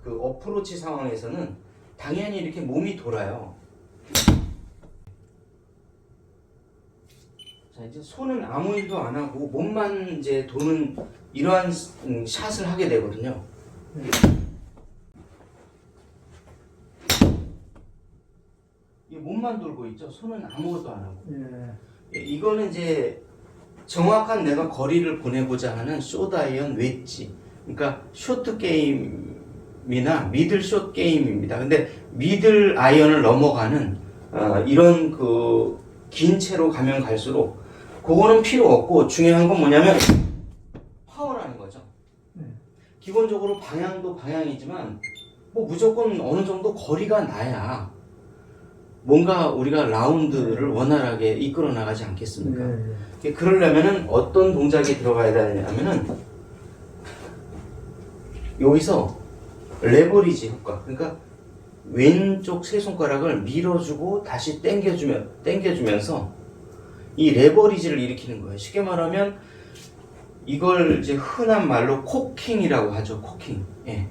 그 어프로치 상황에서는 당연히 이렇게 몸이 돌아요. 자, 이제 손은 아무 일도 안 하고 몸만 이제 도는 이러한 샷을 하게 되거든요. 이 몸만 돌고 있죠. 손은 아무것도 안 하고. 이거는 이제 정확한 내가 거리를 보내고자 하는 숏아이언 웨지. 그러니까 쇼트 게임이나 미들 숏 게임입니다. 근데 미들 아이언을 넘어가는 이런 그 긴 채로 가면 갈수록 그거는 필요 없고 중요한 건 뭐냐면 파워라는 거죠. 기본적으로 방향도 방향이지만 뭐 무조건 어느 정도 거리가 나야 뭔가 우리가 라운드를 원활하게 이끌어 나가지 않겠습니까? 그러려면은 어떤 동작이 들어가야 되냐면은 여기서 레버리지 효과, 그러니까 왼쪽 세 손가락을 밀어주고 다시 당겨주면서 이 레버리지를 일으키는 거예요. 쉽게 말하면 이걸 이제 흔한 말로 코킹이라고 하죠. 코킹. 예.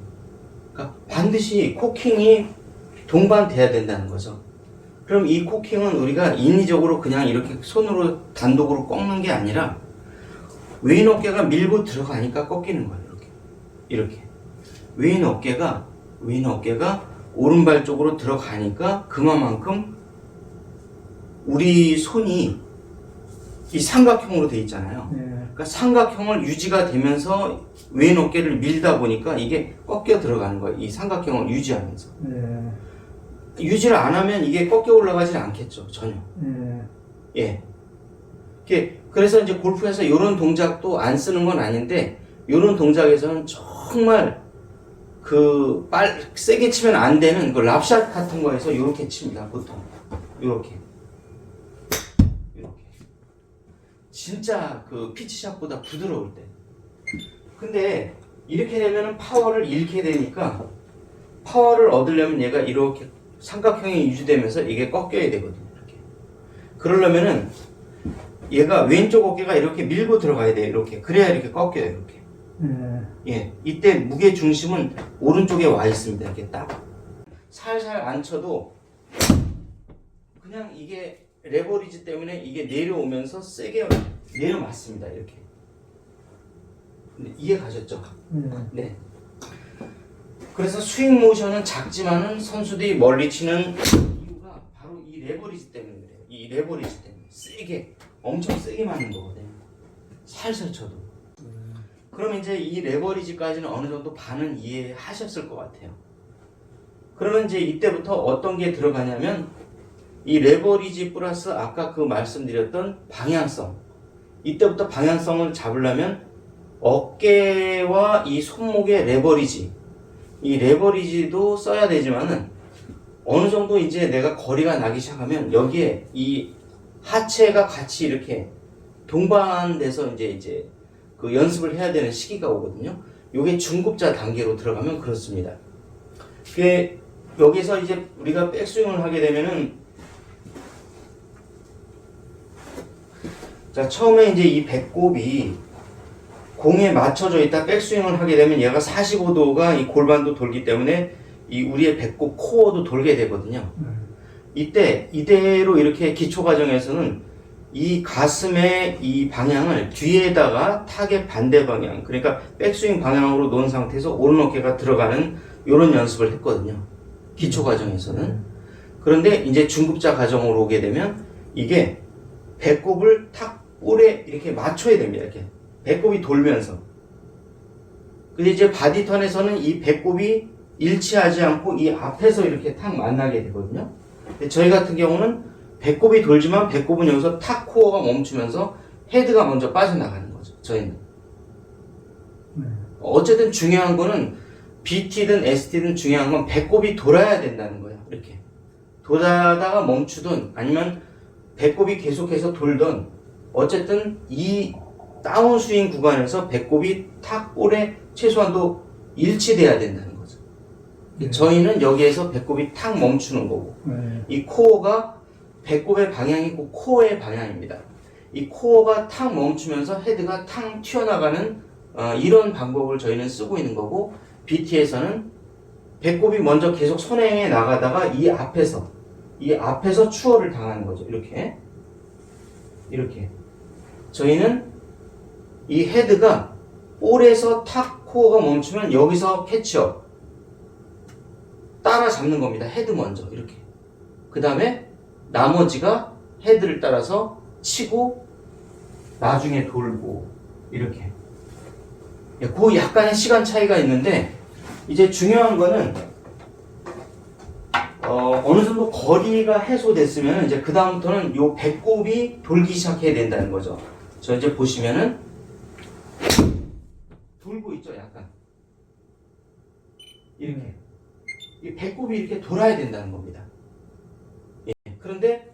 그러니까 반드시 코킹이 동반돼야 된다는 거죠. 그럼 이 코킹은 우리가 인위적으로 그냥 이렇게 손으로 단독으로 꺾는 게 아니라 왼 어깨가 밀고 들어가니까 꺾이는 거예요. 이렇게. 왼 어깨가 오른발 쪽으로 들어가니까 그만큼 우리 손이 이 삼각형으로 돼 있잖아요. 그러니까 삼각형을 유지가 되면서 왼 어깨를 밀다 보니까 이게 꺾여 들어가는 거예요. 이 삼각형을 유지하면서. 유지를 안 하면 이게 꺾여 올라가지 않겠죠. 전혀. 예. 그래서 이제 골프에서 이런 동작도 안 쓰는 건 아닌데 이런 동작에서는 정말 세게 치면 안 되는 그 랍샷 같은 거에서 이렇게 칩니다. 보통 이렇게 진짜 그 피치샷보다 부드러울 때. 근데 이렇게 되면은 파워를 잃게 되니까 파워를 얻으려면 얘가 이렇게 삼각형이 유지되면서 이게 꺾여야 되거든요. 이렇게. 그러려면은 얘가 왼쪽 어깨가 이렇게 밀고 들어가야 돼요. 이렇게. 그래야 이렇게 꺾여요. 이렇게. 예, 이때 무게 중심은 오른쪽에 와 있습니다. 이렇게 딱 살살 안 쳐도 그냥 이게 레버리지 때문에 이게 내려오면서 세게 내려맞습니다. 이렇게. 근데 이해 가셨죠? 네. 그래서 스윙 모션은 작지만은 선수들이 멀리 치는 이유가 바로 이 레버리지 때문에 그래요. 이 레버리지 때문에 세게, 엄청 세게 맞는 거거든요. 살살 쳐도. 그럼 이제 이 레버리지까지는 어느 정도 반은 이해하셨을 것 같아요. 그러면 이제 이때부터 어떤 게 들어가냐면 이 레버리지 플러스 아까 그 말씀드렸던 방향성. 이때부터 방향성을 잡으려면 어깨와 이 손목의 레버리지, 이 레버리지도 써야 되지만은 어느 정도 이제 내가 거리가 나기 시작하면 여기에 이 하체가 같이 이렇게 동반돼서 이제 그 연습을 해야 되는 시기가 오거든요. 요게 중급자 단계로 들어가면 그렇습니다. 여기서 이제 우리가 백스윙을 하게 되면은 자, 처음에 이제 이 배꼽이 공에 맞춰져 있다 백스윙을 하게 되면 얘가 45도가 이 골반도 돌기 때문에 이 우리의 배꼽 코어도 돌게 되거든요. 이때 이대로 이렇게 기초 과정에서는 이 가슴의 이 방향을 뒤에다가 타겟 반대 방향, 그러니까 백스윙 방향으로 놓은 상태에서 오른 어깨가 들어가는 이런 연습을 했거든요. 기초 과정에서는. 그런데 이제 중급자 과정으로 오게 되면 이게 배꼽을 탁 볼에 이렇게 맞춰야 됩니다. 이렇게 배꼽이 돌면서. 근데 이제 바디턴에서는 이 배꼽이 일치하지 않고 이 앞에서 이렇게 탁 만나게 되거든요. 근데 저희 같은 경우는 배꼽이 돌지만 배꼽은 여기서 탁 코어가 멈추면서 헤드가 먼저 빠져나가는 거죠. 저희는. 어쨌든 중요한 거는 BT든 ST든 중요한 건 배꼽이 돌아야 된다는 거예요. 이렇게. 돌아다가 멈추든 아니면 배꼽이 계속해서 돌던 어쨌든 이 다운스윙 구간에서 배꼽이 탁 볼에 최소한도 일치돼야 된다는 거죠. 저희는 여기에서 배꼽이 탁 멈추는 거고 이 코어가 배꼽의 방향이 있고 코어의 방향입니다. 이 코어가 탁 멈추면서 헤드가 탁 튀어나가는 이런 방법을 저희는 쓰고 있는 거고 BT에서는 배꼽이 먼저 계속 선행해 나가다가 이 앞에서 추월을 당하는 거죠. 이렇게 저희는 이 헤드가 볼에서 탁 코어가 멈추면 여기서 캐치업 따라잡는 겁니다. 헤드 먼저 이렇게. 그 다음에 나머지가 헤드를 따라서 치고 나중에 돌고 이렇게. 그 약간의 시간 차이가 있는데 이제 중요한 거는 어느 정도 거리가 해소됐으면 이제 그 다음부터는 요 배꼽이 돌기 시작해야 된다는 거죠. 저 이제 보시면은 돌고 있죠, 약간 이렇게. 이 배꼽이 이렇게 돌아야 된다는 겁니다. 예. 그런데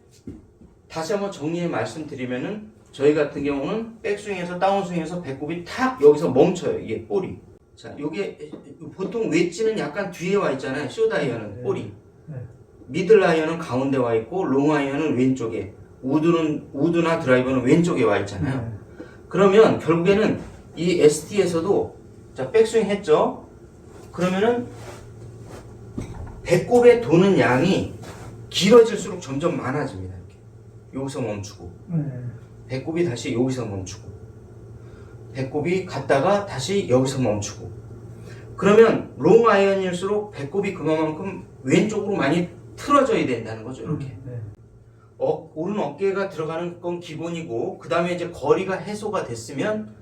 다시 한번 정리해 말씀드리면은 저희 같은 경우는 백스윙에서 다운스윙에서 배꼽이 탁 여기서 멈춰요. 이게 볼이. 자, 요게 보통 웨지는 약간 뒤에 와 있잖아요. 숏아이언은 볼이. 미들 아이언은 가운데 와 있고 롱 아이언은 왼쪽에. 우드나 드라이버는 왼쪽에 와 있잖아요. 그러면 결국에는 이 ST에서도 자, 백스윙 했죠. 그러면은 배꼽에 도는 양이 길어질수록 점점 많아집니다. 이렇게. 여기서 멈추고 배꼽이 다시 여기서 멈추고 배꼽이 갔다가 다시 여기서 멈추고. 그러면 롱 아이언일수록 배꼽이 그만큼 왼쪽으로 많이 틀어져야 된다는 거죠. 이렇게. 오른 어깨가 들어가는 건 기본이고 그 다음에 이제 거리가 해소가 됐으면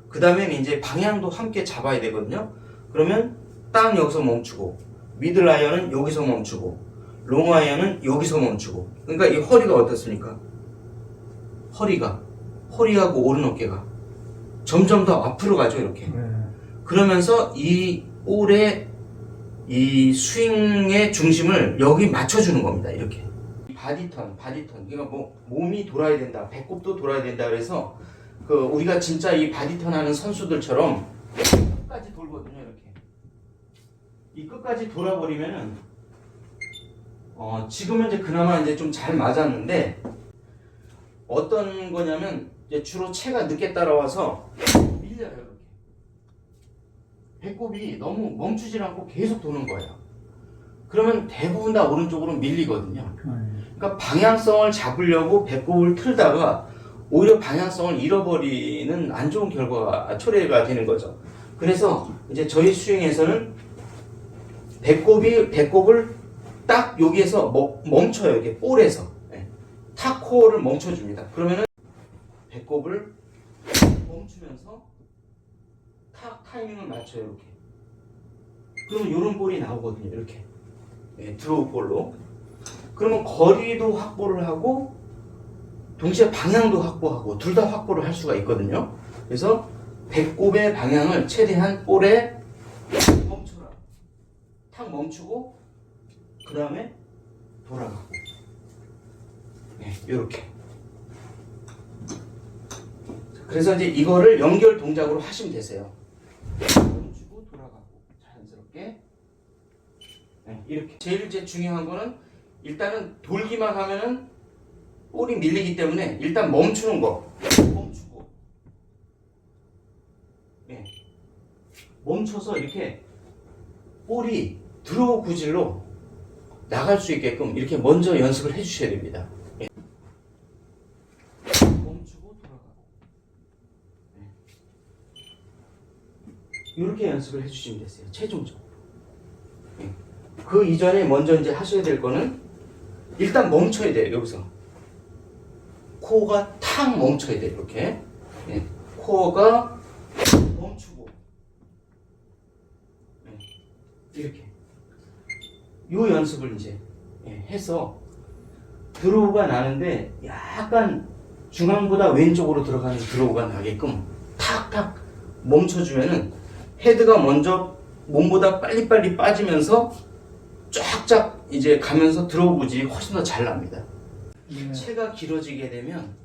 그 다음에는 이제 방향도 함께 잡아야 되거든요. 그러면 딱 여기서 멈추고 미들 아이언은 여기서 멈추고 롱 아이언은 여기서 멈추고. 그러니까 이 허리가 어떻습니까? 허리하고 오른 어깨가 점점 더 앞으로 가죠. 이렇게. 그러면서 이 볼의 이 스윙의 중심을 여기 맞춰주는 겁니다. 이렇게. 바디턴. 그러니까 뭐 몸이 돌아야 된다, 배꼽도 돌아야 된다. 그래서 그 우리가 진짜 이 바디턴 하는 선수들처럼 끝까지 돌거든요. 이렇게. 이 끝까지 돌아버리면은 지금은 이제 그나마 이제 좀 잘 맞았는데 어떤 거냐면 이제 주로 체가 늦게 따라와서 밀려요. 이렇게. 배꼽이 너무 멈추질 않고 계속 도는 거예요. 그러면 대부분 다 오른쪽으로 밀리거든요. 그러니까 방향성을 잡으려고 배꼽을 틀다가 오히려 방향성을 잃어버리는 안 좋은 결과가 초래가 되는 거죠. 그래서 이제 저희 스윙에서는 배꼽을 딱 여기에서 멈춰요. 이렇게 볼에서 탁 코어를 멈춰줍니다. 그러면은 배꼽을 멈추면서 탁 타이밍을 맞춰요. 이렇게. 그러면 이런 볼이 나오거든요. 이렇게. 드로우 볼로. 그러면 거리도 확보를 하고 동시에 방향도 확보하고 둘 다 확보를 할 수가 있거든요. 그래서 배꼽의 방향을 최대한 볼에 멈춰라. 탁 멈추고 그 다음에 돌아가고. 이렇게. 그래서 이제 이거를 연결 동작으로 하시면 되세요. 멈추고 돌아가고 자연스럽게. 이렇게. 제일 이제 중요한 거는 일단은 돌기만 하면은 볼이 밀리기 때문에 일단 멈추는 거. 멈추고. 멈춰서 이렇게 볼이 드로우 구질로 나갈 수 있게끔 이렇게 먼저 연습을 해 주셔야 됩니다. 멈추고 돌아가고. 이렇게 연습을 해 주시면 되세요. 최종적으로. 그 이전에 먼저 이제 하셔야 될 거는 일단 멈춰야 돼요. 여기서 코어가 탁 멈춰야 돼요. 이렇게. 코어가 멈추고 이렇게. 요 연습을 이제 해서 드로우가 나는데 약간 중앙보다 왼쪽으로 들어가는 드로우가 나게끔 탁탁 멈춰주면은 헤드가 먼저 몸보다 빨리빨리 빠지면서 쫙쫙 이제 가면서 드로우 구질이 훨씬 더 잘 납니다. 체가 길어지게 되면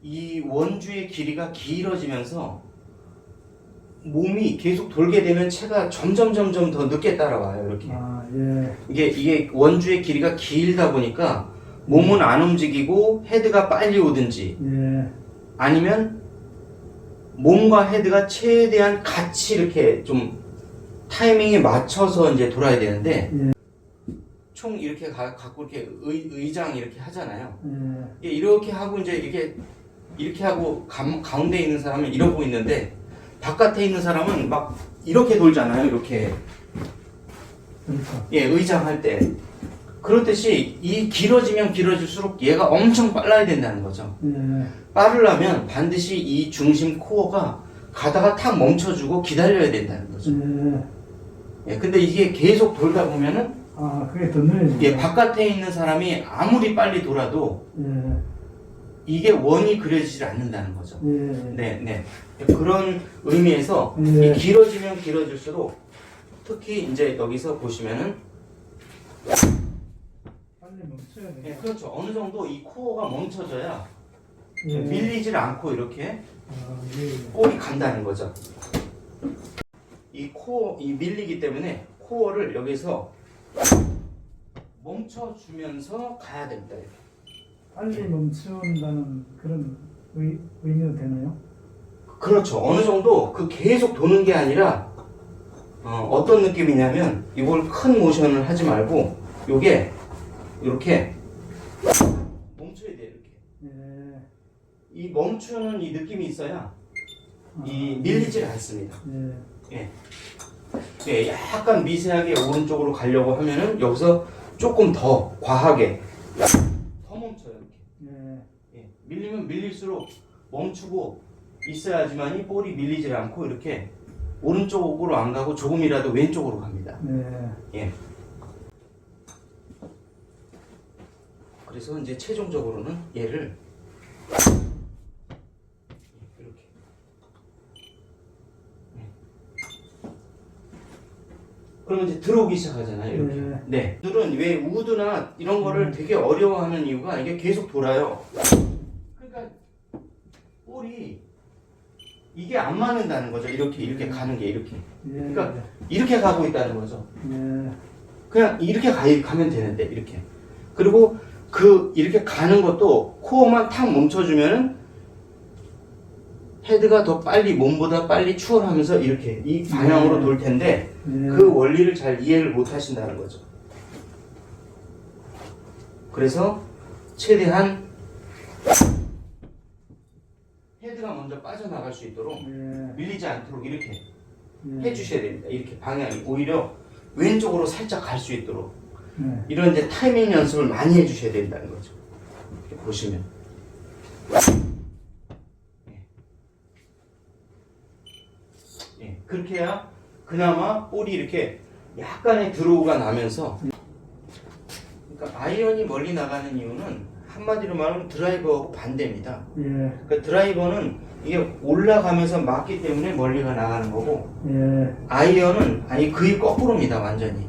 이 원주의 길이가 길어지면서 몸이 계속 돌게 되면 체가 점점 더 늦게 따라와요. 이렇게. 이게 원주의 길이가 길다 보니까 몸은 안 움직이고 헤드가 빨리 오든지 아니면 몸과 헤드가 최대한 같이 이렇게 좀 타이밍에 맞춰서 이제 돌아야 되는데 예. 총 이렇게 갖고 이렇게 의장 이렇게 하잖아요. 예. 이렇게 하고 이제 이렇게 하고 가운데 있는 사람은 이러고 있는데 바깥에 있는 사람은 막 이렇게 돌잖아요. 이렇게. 그렇죠. 예, 의장할 때. 그렇듯이 이 길어지면 길어질수록 얘가 엄청 빨라야 된다는 거죠. 예. 빠르려면 반드시 이 중심 코어가 가다가 탁 멈춰주고 기다려야 된다는 거죠. 예. 예, 근데 이게 계속 돌다 보면은 아, 그게 더 느려지죠. 예, 바깥에 있는 사람이 아무리 빨리 돌아도 예. 이게 원이 그려지질 않는다는 거죠. 예. 네, 네. 그런 의미에서 예. 이 길어지면 길어질수록 특히 이제 여기서 보시면은 빨리 멈춰야 예, 돼요. 그렇죠. 어느 정도 이 코어가 멈춰져야 예. 밀리질 않고 이렇게 아, 예. 볼이 간다는 거죠. 이 밀리기 때문에 코어를 여기서 멈춰주면서 가야 됩니다. 이렇게. 빨리 멈춘다는 그런 의미도 되나요? 그렇죠. 어느 정도 그 계속 도는 게 아니라 어떤 느낌이냐면 이걸 큰 모션을 하지 말고 요게 이렇게 멈춰야 돼요. 이렇게. 예. 이 멈추는 이 느낌이 있어야 이 밀리질 않습니다. 예. 예. 예, 약간 미세하게 오른쪽으로 가려고 하면은 여기서 조금 더 과하게 더 멈춰요. 이렇게. 예. 예. 밀리면 밀릴수록 멈추고 있어야지만이 볼이 밀리질 않고 이렇게 오른쪽으로 안 가고 조금이라도 왼쪽으로 갑니다. 예. 예. 그래서 이제 최종적으로는 얘를 이렇게. 그러면 이제 들어오기 시작하잖아요. 이렇게. 네. 네. 들은 왜 우드나 이런 거를 되게 어려워하는 이유가 이게 계속 돌아요. 그러니까 볼이 이게 안 맞는다는 거죠. 이렇게 가는 게 이렇게. 예. 그러니까 이렇게 가고 있다는 거죠. 예. 그냥 이렇게 가면 되는데 이렇게. 그리고 이렇게 가는 것도 코어만 탁 멈춰주면은 헤드가 더 빨리 몸보다 빨리 추월하면서 이렇게 이 방향으로 돌 텐데 예. 그 원리를 잘 이해를 못 하신다는 거죠. 그래서 최대한 헤드가 먼저 빠져나갈 수 있도록 예. 밀리지 않도록 이렇게 예. 해주셔야 됩니다. 이렇게 방향이 오히려 왼쪽으로 살짝 갈 수 있도록 예. 이런 이제 타이밍 연습을 많이 해주셔야 된다는 거죠. 이렇게 보시면. 예, 그렇게 해야 그나마 볼이 이렇게 약간의 드로우가 나면서 그러니까 아이언이 멀리 나가는 이유는 한마디로 말하면 드라이버하고 반대입니다. 예. 그러니까 드라이버는 이게 올라가면서 맞기 때문에 멀리가 나가는 거고 예. 아이언은 거의 거꾸로입니다. 완전히.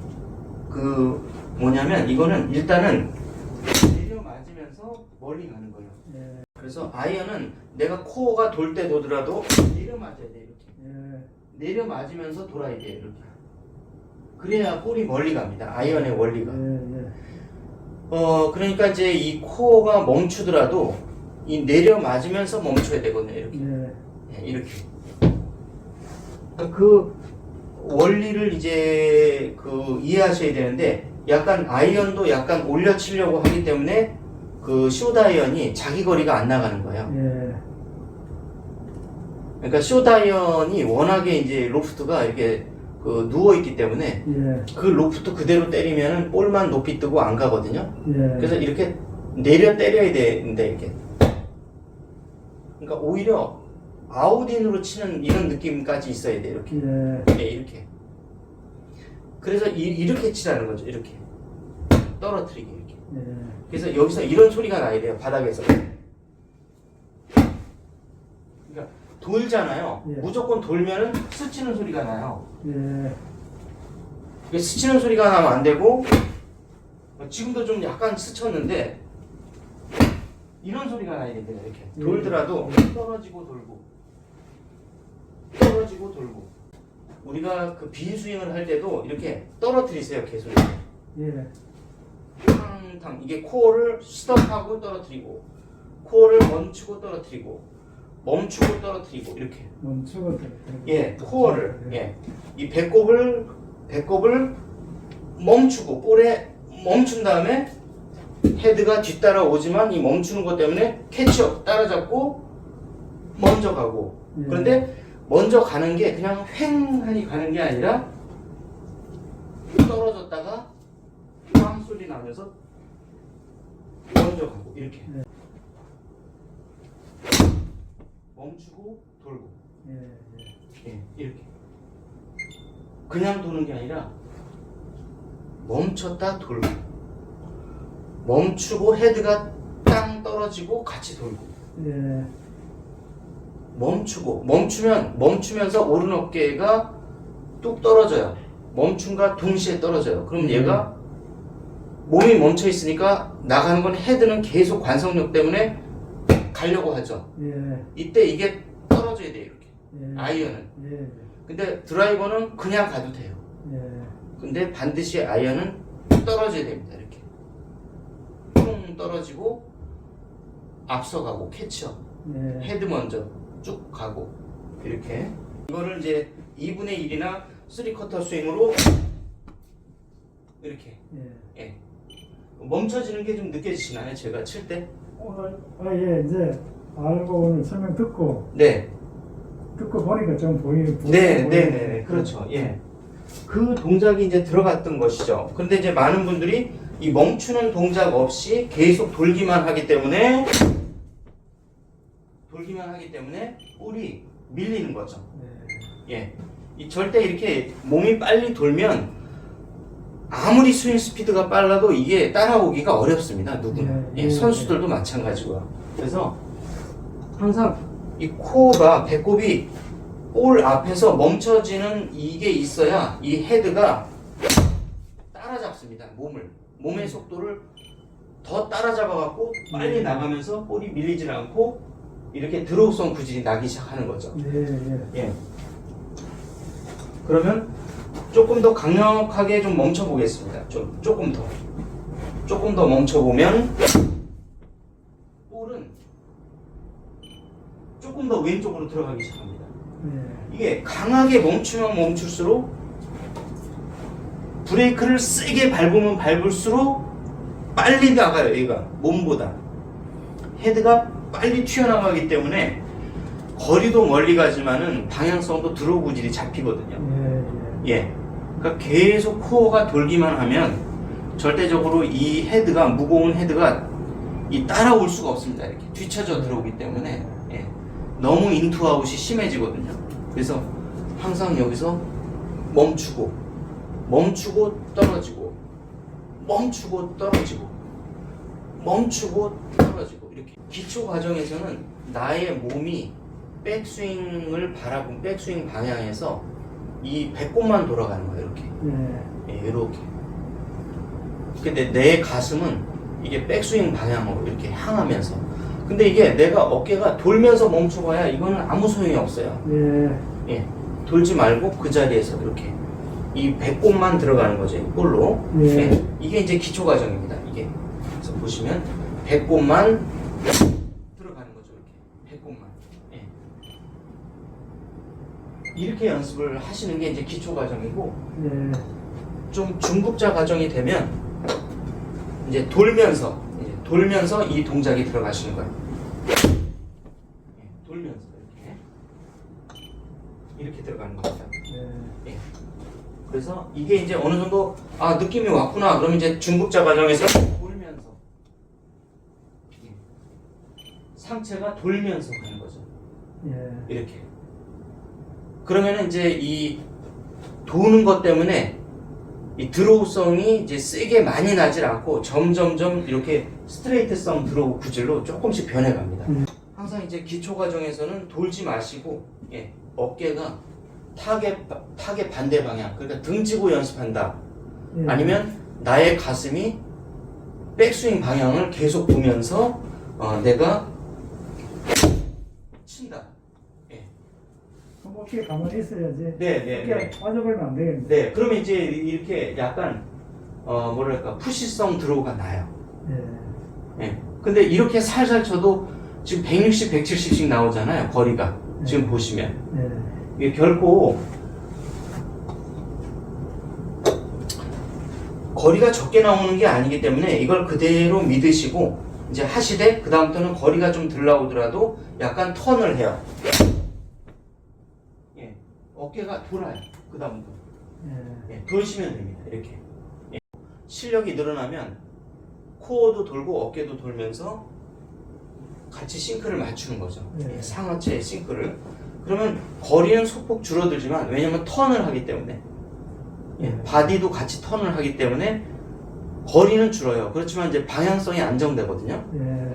뭐냐면 이거는 일단은 내려 맞으면서 멀리 가는 거예요. 예. 그래서 아이언은 내가 코어가 돌 때 도더라도 내려 맞아야 돼. 이렇게. 예. 내려 맞으면서 돌아야 돼요. 이렇게. 그래야 볼이 멀리 갑니다. 아이언의 원리가. 예. 그러니까 이제 이 코어가 멈추더라도 이 내려 맞으면서 멈춰야 되거든요. 이렇게. 예. 예, 이렇게. 그 원리를 이제 이해하셔야 되는데 약간 아이언도 약간 올려치려고 하기 때문에 숏 아이언이 자기 거리가 안 나가는 거예요. 예. 그러니까 숏 아이언이 워낙에 이제 로프트가 이렇게 누워 있기 때문에 예. 그 로프트 그대로 때리면은 볼만 높이 뜨고 안 가거든요. 예. 그래서 이렇게 내려 때려야 되는데 이렇게. 그러니까 오히려 아웃인으로 치는 이런 느낌까지 있어야 돼. 이렇게. 예. 네, 이렇게. 그래서 이렇게 치라는 거죠. 이렇게. 떨어뜨리기 이렇게. 예. 그래서 여기서 이런 소리가 나야 돼요. 바닥에서. 그러니까 돌잖아요. 예. 무조건 돌면은 스치는 소리가 나요. 예. 스치는 소리가 나면 안 되고 지금도 좀 약간 스쳤는데 이런 소리가 나야 됩니다. 이렇게. 돌더라도 떨어지고 돌고 떨어지고 돌고 우리가 빈 스윙을 할 때도 이렇게 떨어뜨리세요. 계속 이렇게. 예. 탕탕 이게 코어를 스톱하고 떨어뜨리고 코어를 멈추고 떨어뜨리고 멈추고 떨어뜨리고 이렇게. 멈추고 예, 코어를 예, 이 배꼽을 멈추고 볼에 멈춘 다음에 헤드가 뒤따라 오지만 이 멈추는 것 때문에 캐치업 따라잡고 먼저 가고. 예. 그런데 먼저 가는 게 그냥 횡하니 가는 게 아니라 떨어졌다가 빵 소리 나면서 먼저 가고 이렇게. 예. 멈추고 돌고. 예, 예. 예, 이렇게. 그냥 도는 게 아니라 멈췄다 돌고, 멈추고 헤드가 땅 떨어지고 같이 돌고, 예. 멈추고 멈추면서 오른 어깨가 뚝 떨어져요. 멈춤과 동시에 떨어져요. 그럼 얘가 몸이 멈춰 있으니까 나가는 건 헤드는 계속 관성력 때문에 가려고 하죠. 예. 이때 이게 떨어져야 돼요. 이렇게. 예. 아이언은. 예. 근데 드라이버는 그냥 가도 돼요. 예. 근데 반드시 아이언은 떨어져야 됩니다. 이렇게 퉁 떨어지고 앞서가고 캐치업, 예. 헤드 먼저 쭉 가고 이렇게. 이거를 이제 2분의 1이나 3쿼터 스윙으로 이렇게. 예. 예. 멈춰지는 게 좀 느껴지시나요? 제가 칠 때? 오늘 예, 이제 알고 오늘 설명 듣고 네. 보니까 좀 네, 그렇죠. 예. 그 동작이 이제 들어갔던 것이죠. 근데 이제 많은 분들이 이 멈추는 동작 없이 계속 돌기만 하기 때문에 볼이 밀리는 거죠. 네. 예. 이 절대 이렇게 몸이 빨리 돌면 아무리 스윙 스피드가 빨라도 이게 따라오기가 어렵습니다. 누구나. 네, 예, 선수들도 마찬가지고요. 그래서 항상 이 코어가 배꼽이 볼 앞에서 멈춰지는 이게 있어야 이 헤드가 따라잡습니다. 몸의 속도를 더 따라잡아 갖고 빨리 나가면서 볼이 밀리질 않고 이렇게 드로우성 구질이 나기 시작하는 거죠. 예. 예. 그러면 조금 더 강력하게 좀 멈춰 보겠습니다. 조금 더 멈춰 보면 볼은 조금 더 왼쪽으로 들어가기 시작합니다. 예. 이게 강하게 멈추면 멈출수록 브레이크를 세게 밟으면 밟을수록 빨리 나가요. 얘가 몸보다 헤드가 빨리 튀어나가기 때문에 거리도 멀리 가지만은 방향성도 드로우 구질이 잡히거든요. 예. 그러니까 계속 코어가 돌기만 하면 절대적으로 이 헤드가 무거운 헤드가 이 따라올 수가 없습니다. 이렇게 뒤쳐져 들어오기 때문에 예. 너무 인투아웃이 심해지거든요. 그래서 항상 여기서 멈추고 떨어지고 멈추고 떨어지고 이렇게. 기초 과정에서는 나의 몸이 백스윙을 바라본 백스윙 방향에서 이 배꼽만 돌아가는 거예요. 이렇게. 예, 이렇게. 근데 내 가슴은 이게 백스윙 방향으로 이렇게 향하면서. 근데 이게 내가 어깨가 돌면서 멈춰봐야 이거는 아무 소용이 없어요. 예. 돌지 말고 그 자리에서 이렇게 이 배꼽만 들어가는 거죠. 이 볼로. 예. 이게 이제 기초 과정입니다. 이게. 그래서 보시면 배꼽만 들어가는 거죠. 이렇게. 배꼽만. 예. 이렇게 연습을 하시는 게 이제 기초 과정이고, 좀 중급자 과정이 되면 이제 돌면서 이 동작이 들어가시는 거예요. 예, 돌면서 이렇게 들어가는 겁니다. 예. 그래서 이게 이제 어느 정도 느낌이 왔구나. 그러면 이제 중급자 과정에서 돌면서 상체가 돌면서 가는 거죠. 이렇게. 그러면 이제 이 도는 것 때문에 이 드로우성이 이제 세게 많이 나질 않고 점점점 이렇게 스트레이트성 드로우 구질로 조금씩 변해갑니다. 항상 이제 기초 과정에서는 돌지 마시고 어깨가 타겟 반대 방향, 그러니까 등지고 연습한다. 아니면 나의 가슴이 백스윙 방향을 계속 보면서 내가 친다. 어깨 가만히 있어야지. 네. 어깨 빠져버리면 안 되겠네. 네, 그러면 이제 이렇게 약간 뭐랄까 푸시성 드로우가 나요. 예. 근데 이렇게 살살 쳐도 지금 160, 170씩 나오잖아요. 거리가. 지금 보시면. 예. 이게 결코 거리가 적게 나오는 게 아니기 때문에 이걸 그대로 믿으시고 이제 하시되 그 다음부터는 거리가 좀 덜 나오더라도 약간 턴을 해요. 예, 어깨가 돌아요. 그 다음부터. 예, 그러시면 됩니다. 이렇게. 예. 실력이 늘어나면 코어도 돌고 어깨도 돌면서 같이 싱크를 맞추는 거죠. 네. 예, 상하체의 싱크를. 그러면 거리는 소폭 줄어들지만 왜냐면 턴을 하기 때문에 예, 바디도 같이 턴을 하기 때문에 거리는 줄어요. 그렇지만 이제 방향성이 안정되거든요.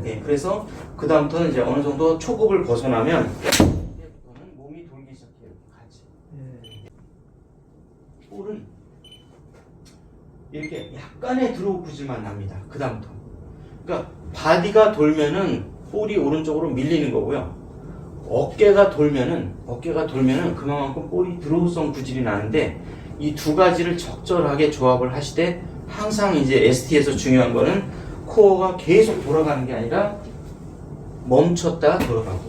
예, 그래서 그 다음부터는 이제 어느 정도 초급을 벗어나면 이제부터는 몸이 돌기 시작해요. 같이. 볼은 이렇게 약간의 드로우 구질만 납니다. 그 다음부터. 그러니까 바디가 돌면은 볼이 오른쪽으로 밀리는 거고요. 어깨가 돌면은 그만큼 볼이 드로우성 구질이 나는데 이 두 가지를 적절하게 조합을 하시되 항상 이제 ST에서 중요한 거는 코어가 계속 돌아가는 게 아니라 멈췄다가 돌아가고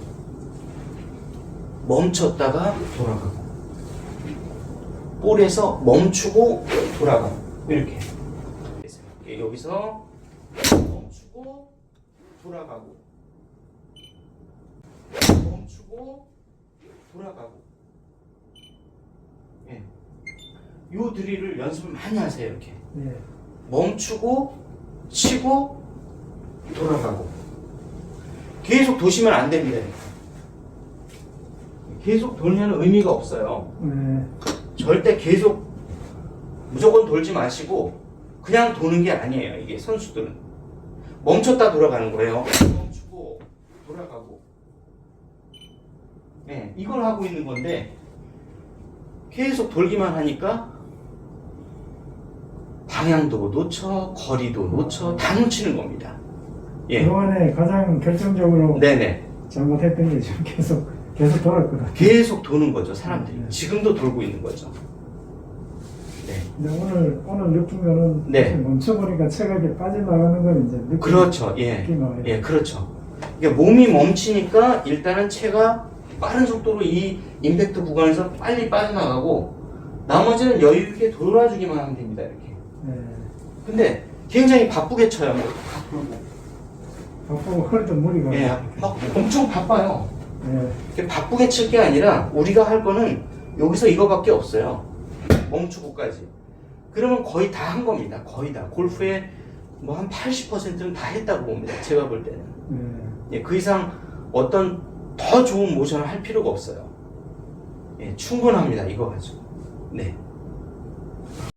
볼에서 멈추고 돌아가고 이렇게 여기서 멈추고 돌아가고 예. 요 드릴을 연습을 많이 하세요. 이렇게 멈추고 치고 돌아가고 계속 도시면 안 됩니다. 계속 돌면 의미가 없어요. 절대 계속 무조건 돌지 마시고 그냥 도는 게 아니에요. 이게 선수들은 멈췄다 돌아가는 거예요. 멈추고 돌아가고 네, 이걸 하고 있는 건데 계속 돌기만 하니까 방향도 놓쳐, 거리도 놓쳐, 다 놓치는 겁니다. 예. 그동안에 가장 결정적으로 네네. 잘못했던 게 지금 계속 돌았거든. 계속 도는 거죠, 사람들이. 지금도 돌고 있는 거죠. 네. 근데 오늘 느낀 거는 네. 멈춰보니까 체격이 빠져나가는 건 이제 느낌. 그렇죠. 예. 느낌 와요. 예, 그렇죠. 그러니까 몸이 멈추니까 일단은 체가 빠른 속도로 이 임팩트 구간에서 빨리 빠져나가고 나머지는 여유 있게 돌아주기만 하면 됩니다. 이렇게. 근데 굉장히 바쁘게 쳐요. 바쁘고 허리도 무리가. 예, 막 엄청 바빠요. 예. 바쁘게 칠 게 아니라 우리가 할 거는 여기서 이거밖에 없어요. 멈추고까지. 그러면 거의 다 한 겁니다. 거의 다. 골프의 뭐 한 80%는 다 했다고 봅니다. 제가 볼 때는. 예, 그 이상 어떤 더 좋은 모션을 할 필요가 없어요. 예, 충분합니다. 이거 가지고. 네.